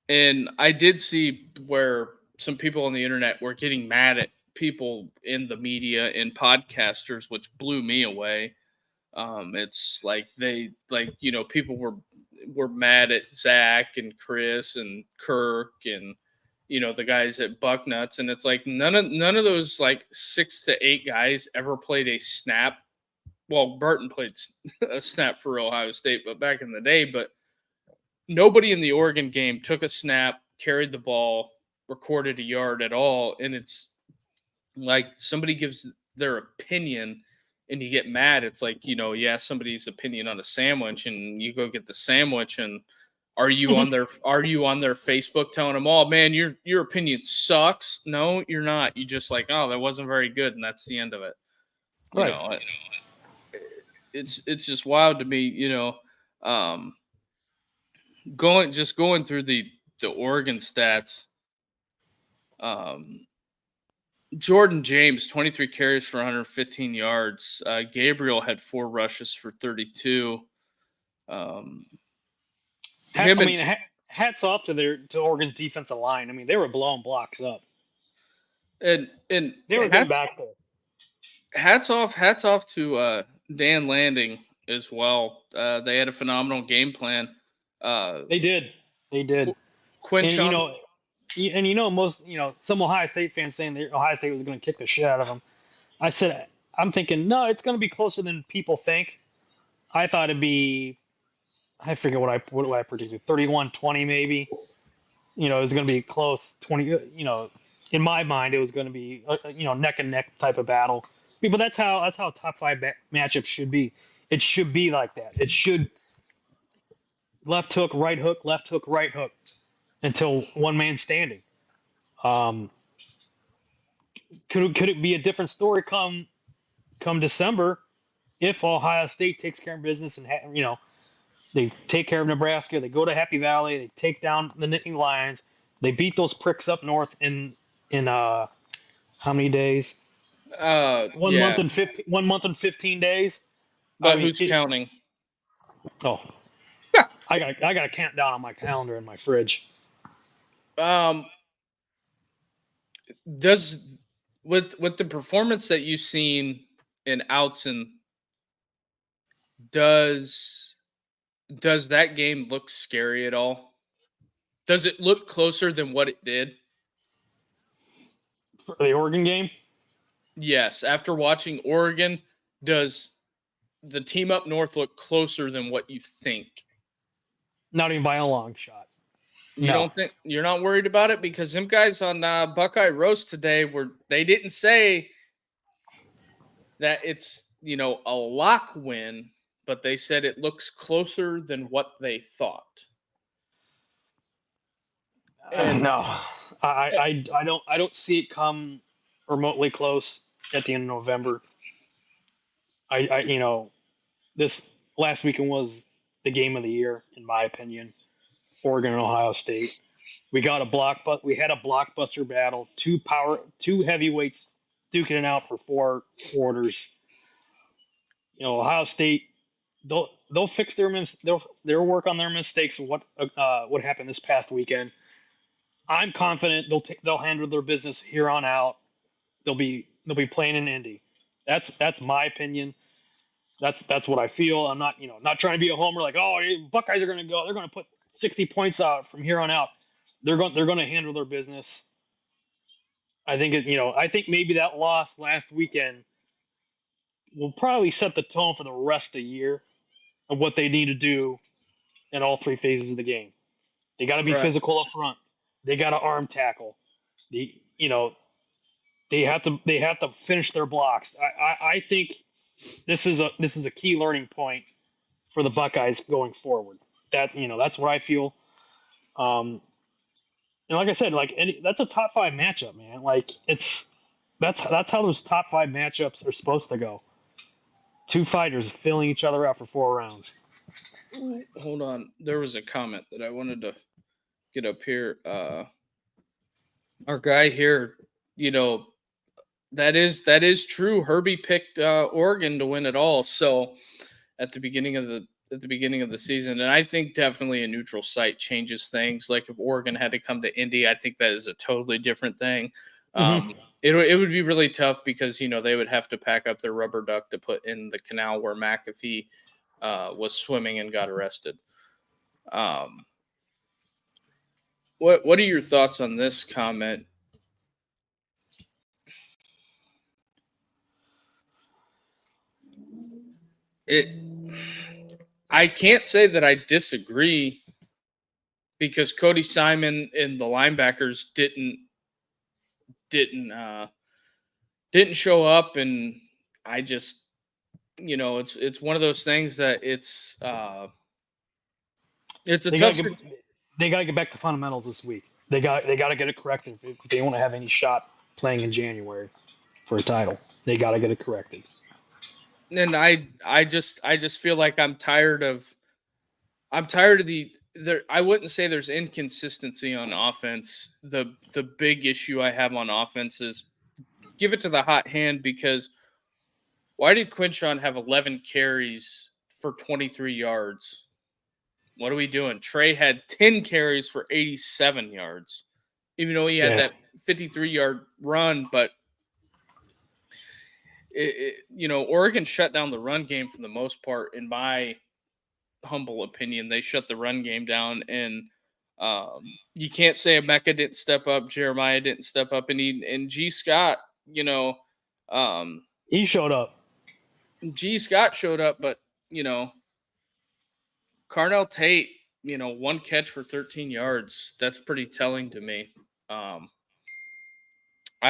And I did see where some people on the internet were getting mad at people in the media and podcasters, which blew me away. It's like people were mad at Zach and Chris and Kirk and the guys at Bucknuts, and it's like none of those like 6 to 8 guys ever played a snap. Well, Burton played a snap for Ohio State, but back in the day, but nobody in the Oregon game took a snap, carried the ball, recorded a yard at all. And it's like somebody gives their opinion and you get mad. It's like, yeah, somebody's opinion on a sandwich and you go get the sandwich and are you on their Facebook telling them, "Oh man, your opinion sucks"? No, you're not. You just like, "Oh, that wasn't very good," and that's the end of it. You Right. know, it's just wild to me, um going through the Oregon stats. Um, Jordan James, 23 carries for 115 yards. Gabriel had 4 rushes for 32. Um, him I and mean, hats off to Oregon's defensive line. I mean, they were blowing blocks up. and They were getting back there. hats off to Dan Landing as well. They had a phenomenal game plan. They did. They did. Quinshon, Most some Ohio State fans saying that Ohio State was going to kick the shit out of them. I said, I'm thinking, no, it's going to be closer than people think. I thought it'd be, I forget what I predicted, 31-20 maybe. It was going to be close, 20. In my mind, it was going to be neck and neck type of battle. But that's how top five matchups should be. It should be like that. It should left hook, right hook until one man standing. Um, could it be a different story come December if Ohio State takes care of business and they take care of Nebraska, they go to Happy Valley, they take down the Nittany Lions, they beat those pricks up north in how many days? One yeah, month and 15 days. I but mean, who's counting? oh, I got a countdown on my calendar in my fridge. Um, does with the performance that you've seen in Outson, does does that game look scary at all? Does it look closer than what it did? For the Oregon game, Yes. After watching Oregon, does the team up north look closer than what you think? not even by a long shot. You No, don't think you're not worried about it because them guys on Buckeye Roast today they didn't say that it's a lock win, but they said it looks closer than what they thought. And no, I don't see it come remotely close at the end of November. This last weekend was the game of the year in my opinion. Oregon and Ohio State. We had a blockbuster battle. Two heavyweights duking it out for 4 quarters. Ohio State they'll fix they'll work on their mistakes of what happened this past weekend. I'm confident they'll handle their business here on out. They'll be playing in Indy. That's my opinion. That's what I feel. I'm not trying to be a homer like, oh, Buckeyes are going to go. They're going to put 60 points out from here on out. They're going to handle their business. I think maybe that loss last weekend will probably set the tone for the rest of the year of what they need to do in all 3 phases of the game. They got to be right, physical up front. They got to arm tackle. The you know they have to finish their blocks. I think this is a key learning point for the Buckeyes going forward. That's what I feel. And like I said, that's a top 5 matchup, man. That's how those top 5 matchups are supposed to go. Two fighters filling each other out for 4 rounds. Ooh, hold on. There was a comment that I wanted to get up here. Our guy here, you know, that is true. Herbie picked Oregon to win it all. So at the beginning of the season, and I think definitely a neutral site changes things. Like if Oregon had to come to Indy, I think that is a totally different thing. It would be really tough because they would have to pack up their rubber duck to put in the canal where McAfee was swimming and got arrested. What are your thoughts on this comment? I can't say that I disagree because Cody Simon and the linebackers didn't show up, and I just it's one of those things that it's a tough. They got to get back to fundamentals this week. They got to get it corrected if they want to have any shot playing in January for a title. They got to get it corrected. And I just feel like I'm tired of I wouldn't say there's inconsistency on offense. The big issue I have on offense is give it to the hot hand, because why did Quinshon have 11 carries for 23 yards? What are we doing? Trey had 10 carries for 87 yards, even though he had that 53-yard run. But Oregon shut down the run game for the most part. In my humble opinion, they shut the run game down, and you can't say Emeka didn't step up, Jeremiah didn't step up, and G. Scott, he showed up. G. Scott showed up, but Carnell Tate, 1 catch for 13 yards. That's pretty telling to me. I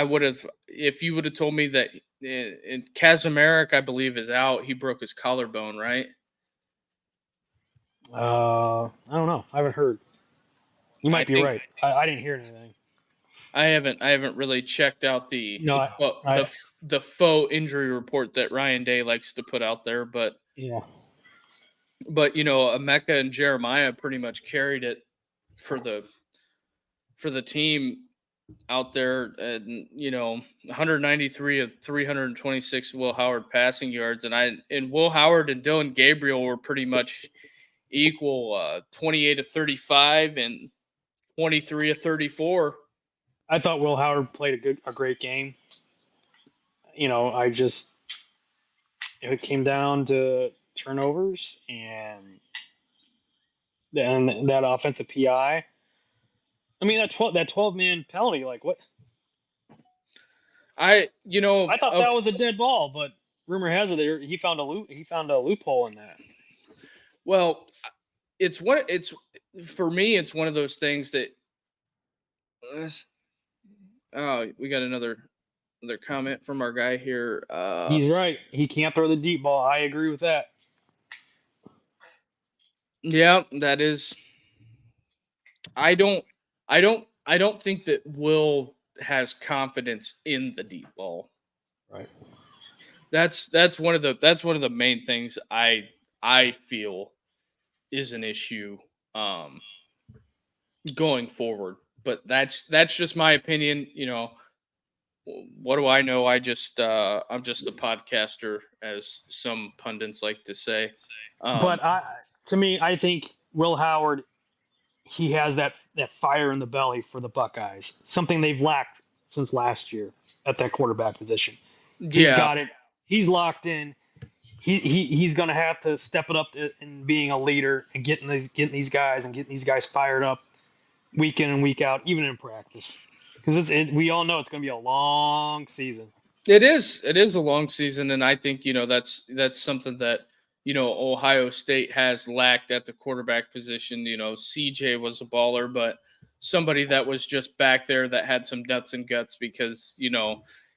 would have, if you would have told me that in Kazimierz, I believe, is out. He broke his collarbone, right? I don't know. I haven't heard. You might be right. I didn't hear anything. I haven't really checked out the faux injury report that Ryan Day likes to put out there, but yeah. But Emeka and Jeremiah pretty much carried it for the team out there, and 193 of 326 Will Howard passing yards, and Will Howard and Dylan Gabriel were pretty much equal, 28 of 35 and 23 of 34. I thought Will Howard played a great game. It came down to turnovers and that offensive PI. I mean, that 12-man penalty, like what? I thought that was a dead ball, but rumor has it he found a loophole in that. Well, for me, it's one of those things that we got another comment from our guy here. He's right. He can't throw the deep ball. I agree with that. Yeah, that is. I don't think that Will has confidence in the deep ball. Right. That's one of the main things I feel is an issue going forward. But that's just my opinion. What do I know? I'm just a podcaster, as some pundits like to say. But to me, I think Will Howard, he has that fire in the belly for the Buckeyes, something they've lacked since last year at that quarterback position. He's got it. He's locked in. He's going to have to step it up in being a leader and getting these guys fired up week in and week out, even in practice, because we all know it's going to be a long season. It is a long season, and I think that's something that Ohio State has lacked at the quarterback position. CJ was a baller, but somebody that was just back there that had some nuts and guts, because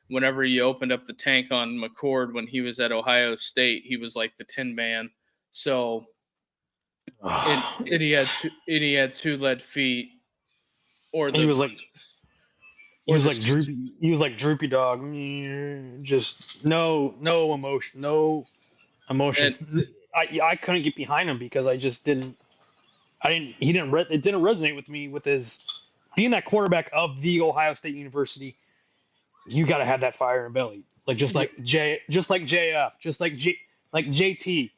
whenever you opened up the tank on McCord when he was at Ohio State, he was like the Tin Man. So and he had two lead feet. Or And he was like the droopy. He was like droopy dog. Just no emotion, no and emotions. I couldn't get behind him because I just didn't. I didn't. He didn't. It didn't resonate with me with his being that quarterback of the Ohio State University. You got to have that fire in the belly, like just like JF, like JT,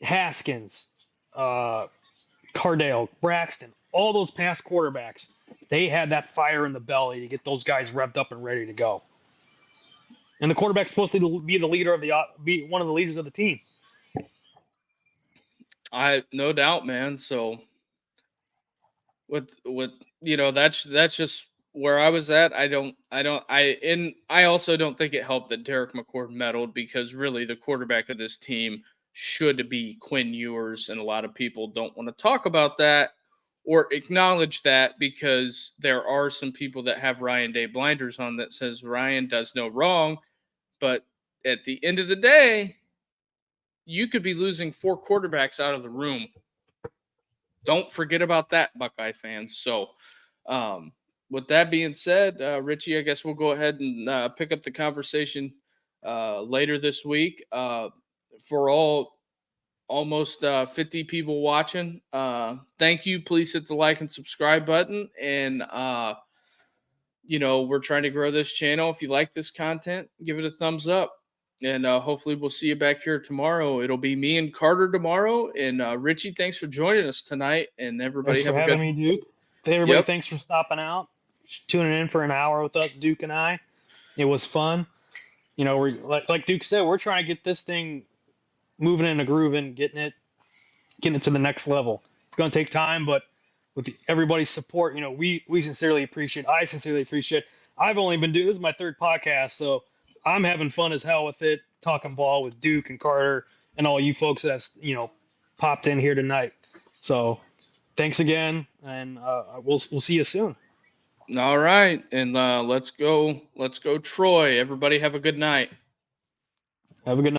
Haskins, Cardale, Braxton, all those past quarterbacks. They had that fire in the belly to get those guys revved up and ready to go. And the quarterback's supposed to be the leader of be one of the leaders of the team. I no doubt, man. So with that's just where I was at. I also don't think it helped that Derek McCord meddled, because really the quarterback of this team should be Quinn Ewers, and a lot of people don't want to talk about that or acknowledge that, because there are some people that have Ryan Day blinders on that says Ryan does no wrong. But at the end of the day, you could be losing 4 quarterbacks out of the room. Don't forget about that, Buckeye fans. So, with that being said, Richie, I guess we'll go ahead and pick up the conversation later this week. For almost 50 people watching, thank you. Please hit the like and subscribe button. And, we're trying to grow this channel. If you like this content, give it a thumbs up. And hopefully we'll see you back here tomorrow. It'll be me and Carter tomorrow. And Richie, thanks for joining us tonight. And everybody Thanks for having me, Duke. To everybody, Yep. Thanks for stopping out, tuning in for an hour with us, Duke and I. It was fun. We're like Duke said, we're trying to get this thing moving and grooving, getting it to the next level. It's going to take time, but with everybody's support, we sincerely appreciate. I sincerely appreciate. I've only been doing this is my 3rd podcast, so I'm having fun as hell with it, talking ball with Duke and Carter and all you folks that have popped in here tonight. So thanks again, and we'll see you soon. All right, and let's go Troy. Everybody have a good night. Have a good night.